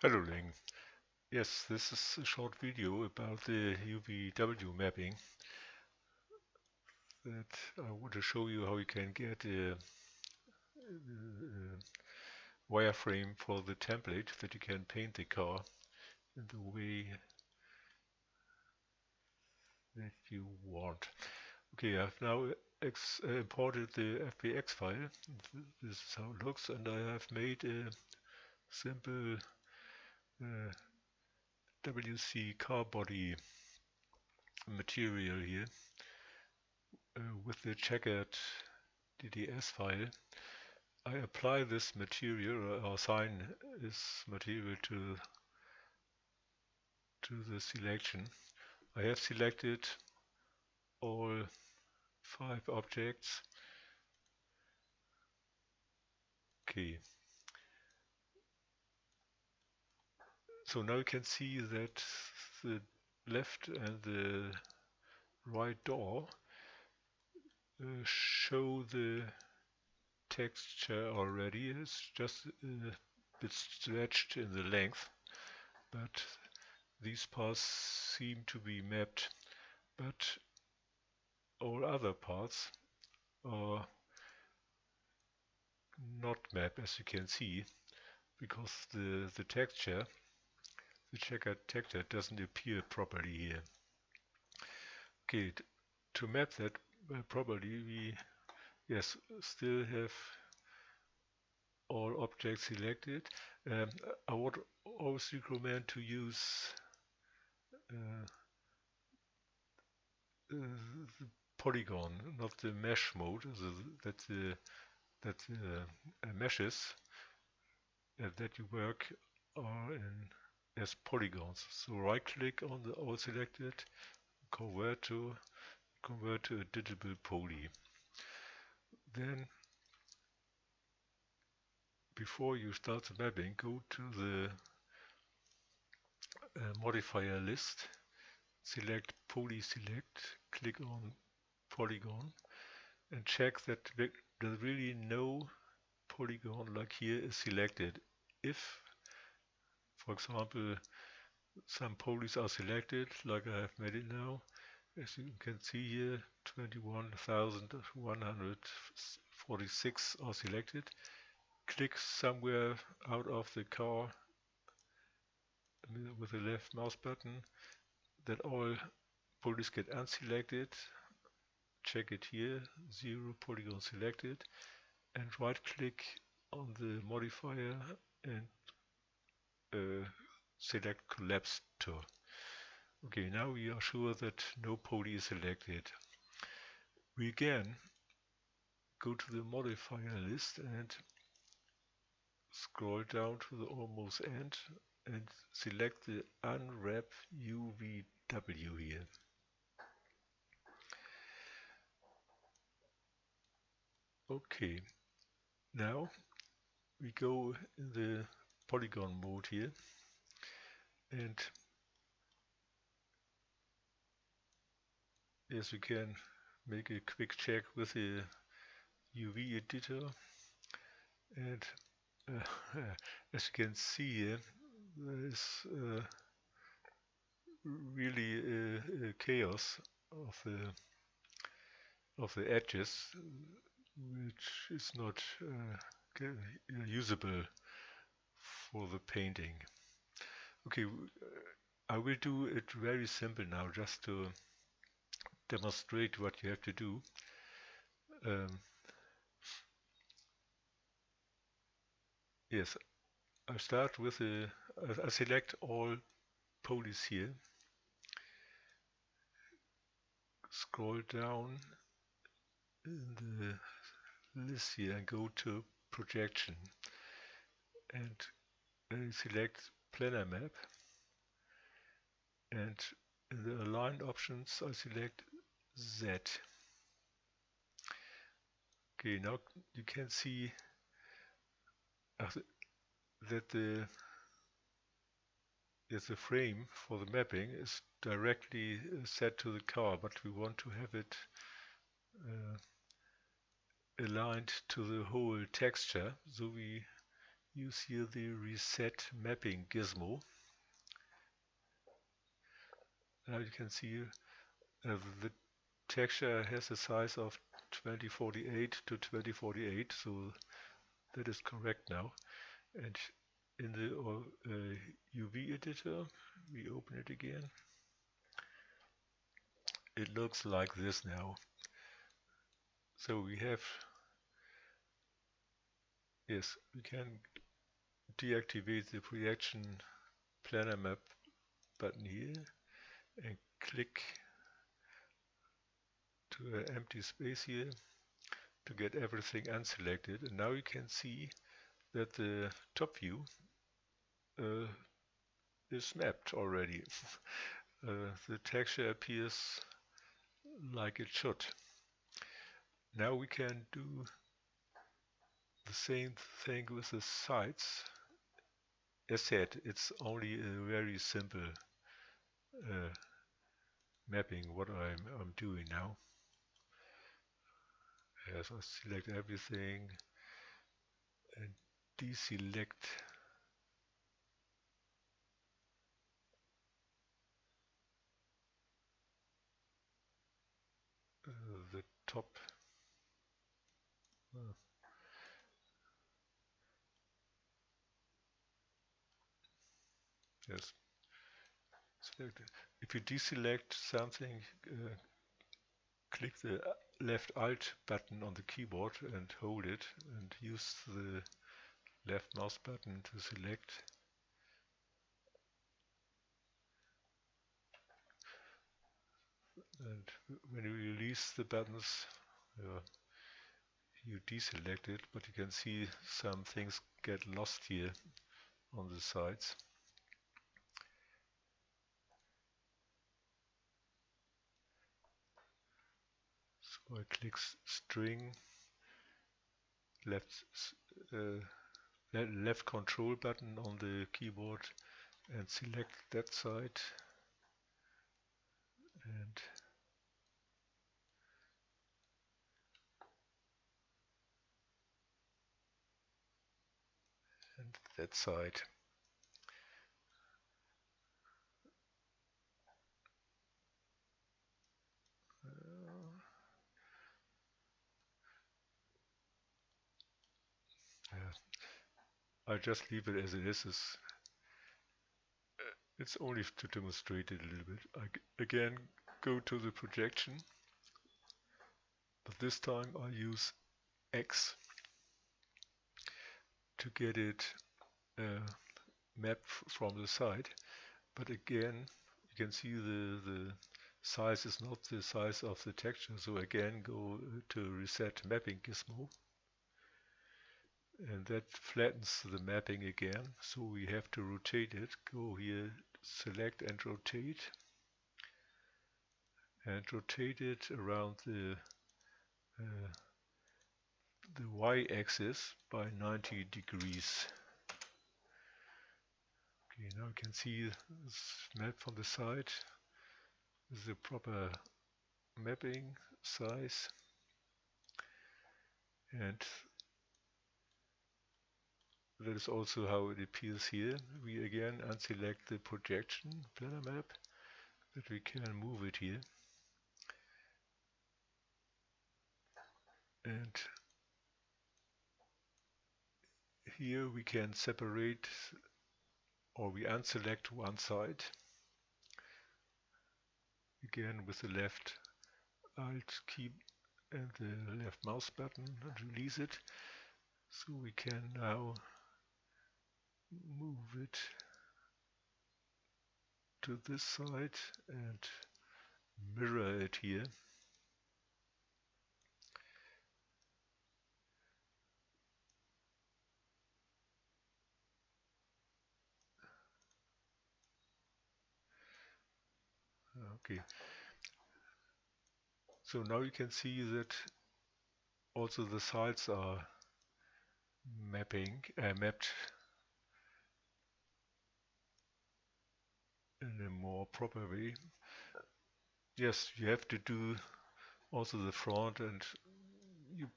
Hello, Ling. Yes, this is a short video about the UVW mapping that I want to show you how you can get a wireframe for the template that you can paint the car in the way that you want. Okay, I've now imported the FBX file. This is how it looks, and I have made a simple uh, WC car body material here with the checkered DDS file. I apply this material or assign this material to the selection. I have selected all 5 objects. Okay, so now you can see that the left and the right door show the texture already. It's just a bit stretched in the length, but these parts seem to be mapped, but all other parts are not mapped, as you can see, because the texture, the checkered texture, doesn't appear properly here. Okay, to map that properly, we still have all objects selected. I would always recommend to use uh, the polygon, not the mesh mode, that the meshes that you work are in as polygons. So right click on the all selected, convert to a digital poly. Then before you start the mapping, go to the modifier list, select poly select, click on polygon, and check that there's really no polygon like here is selected. If, for example, some polys are selected, like I have made it now, as you can see here, 21,146 are selected. Click somewhere out of the car with the left mouse button that all polys get unselected. Check it here, 0 polygon selected, and right click on the modifier and select collapse tour. Okay, now we are sure that no poly is selected. We again go to the modifier list and scroll down to the almost end and select the Unwrap UVW here. Okay, now we go in the polygon mode here, and as we can make a quick check with the UV editor, and as you can see here, there is really a chaos of the edges, which is not usable for the painting. Okay, I will do it very simple now, just to demonstrate what you have to do. Yes, I start with I select all polys here, scroll down in the list here and go to projection, and select planar map, and in the aligned options I select Z. Okay, now you can see that the frame for the mapping is directly set to the car, but we want to have it aligned to the whole texture, so we use here the reset mapping gizmo. Now you can see the texture has a size of 2048 to 2048, so that is correct now. And in the UV editor, we open it again. It looks like this now. So we have, yes, we can deactivate the projection planar map button here and click to an empty space here to get everything unselected. And now you can see that the top view uh, is mapped already. The texture appears like it should. Now we can do the same thing with the sides. As said, it's only a very simple mapping what I'm doing now. As I select everything and deselect the top. Yes, select it. If you deselect something, click the left Alt button on the keyboard and hold it, and use the left mouse button to select. And when you release the buttons, you deselect it, but you can see some things get lost here on the sides. So I click string, left control button on the keyboard and select that side, and that side. I just leave it as it is. It's only to demonstrate it a little bit. I again go to the projection, but this time I use X to get it mapped from the side. But again, you can see the size is not the size of the texture. So again, go to reset mapping gizmo. And that flattens the mapping again. So we have to rotate it. Go here, select and rotate. And rotate it around the y-axis by 90 degrees. Okay, now you can see this map from the side. This is the proper mapping size. And that is also how it appears here. We again unselect the projection planar map, that we can move it here. And here we can separate, or we unselect one side. Again with the left Alt key and the left mouse button and release it. So we can now move it to this side and mirror it here. Okay. So now you can see that also the sides are mapped in a more proper way. Yes, you have to do also the front, and you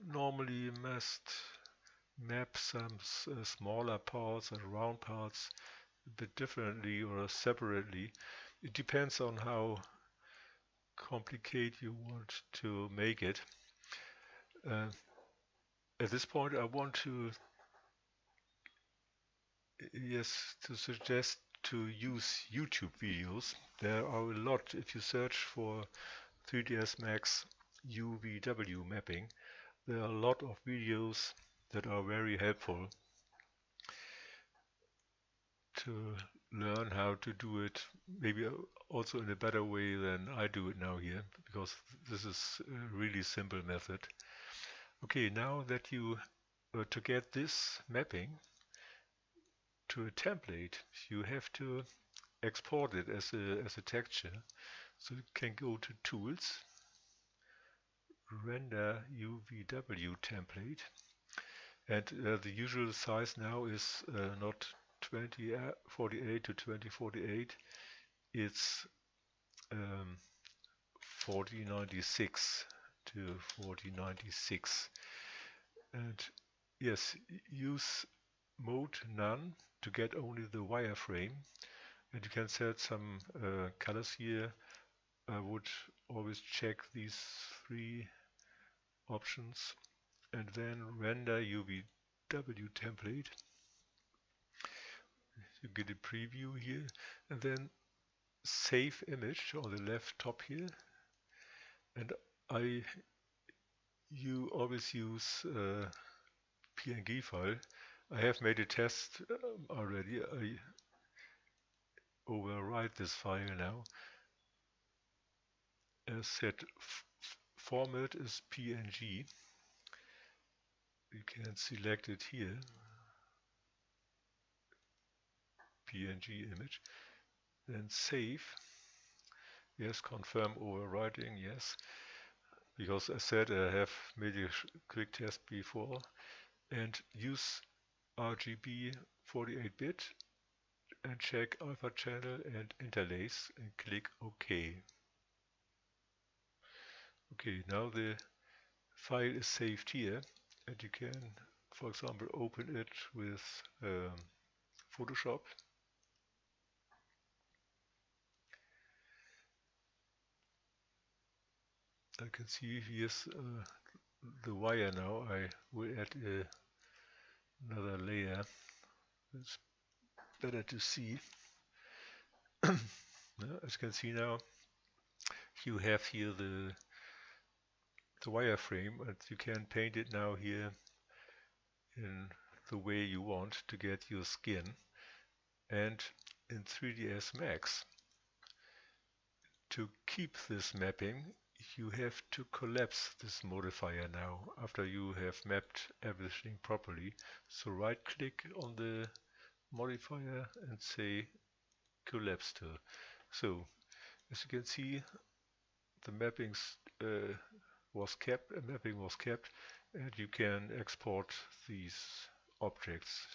normally must map some smaller parts and round parts a bit differently or separately. It depends on how complicated you want to make it. Uh, at this point, I want to suggest to use YouTube videos. There are a lot. If you search for 3ds Max UVW mapping, there are a lot of videos that are very helpful to learn how to do it, maybe also in a better way than I do it now here, because this is a really simple method. Okay, now that you to get this mapping to a template, you have to export it as a texture. So you can go to Tools, Render UVW Template, and the usual size now is not 2048 to 2048, it's 4096 to 4096. And yes, use mode none to get only the wireframe, and you can set some colors here. I would always check these three options and then render UVW template. You get a preview here and then save image on the left top here. And you always use PNG file. I have made a test already. I overwrite this file now. As said, format is PNG. You can select it here, PNG image, then save. Yes, confirm overwriting, yes. Because I said I have made a quick test before. And use RGB 48-bit and check alpha channel and interlace and click OK. Okay, now the file is saved here and you can, for example, open it with Photoshop. I can see here's the wire now. I will add another layer. It's better to see. As you can see now, you have here the wireframe, and you can paint it now here in the way you want to get your skin. And in 3ds Max, to keep this mapping, you have to collapse this modifier now after you have mapped everything properly. So right click on the modifier and say collapse to. So as you can see, the mapping was kept, and you can export these objects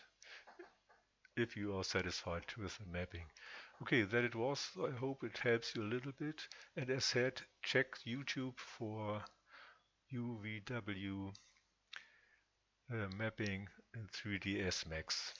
if you are satisfied with the mapping. Okay, that it was. I hope it helps you a little bit. And as said, check YouTube for UVW mapping in 3ds Max.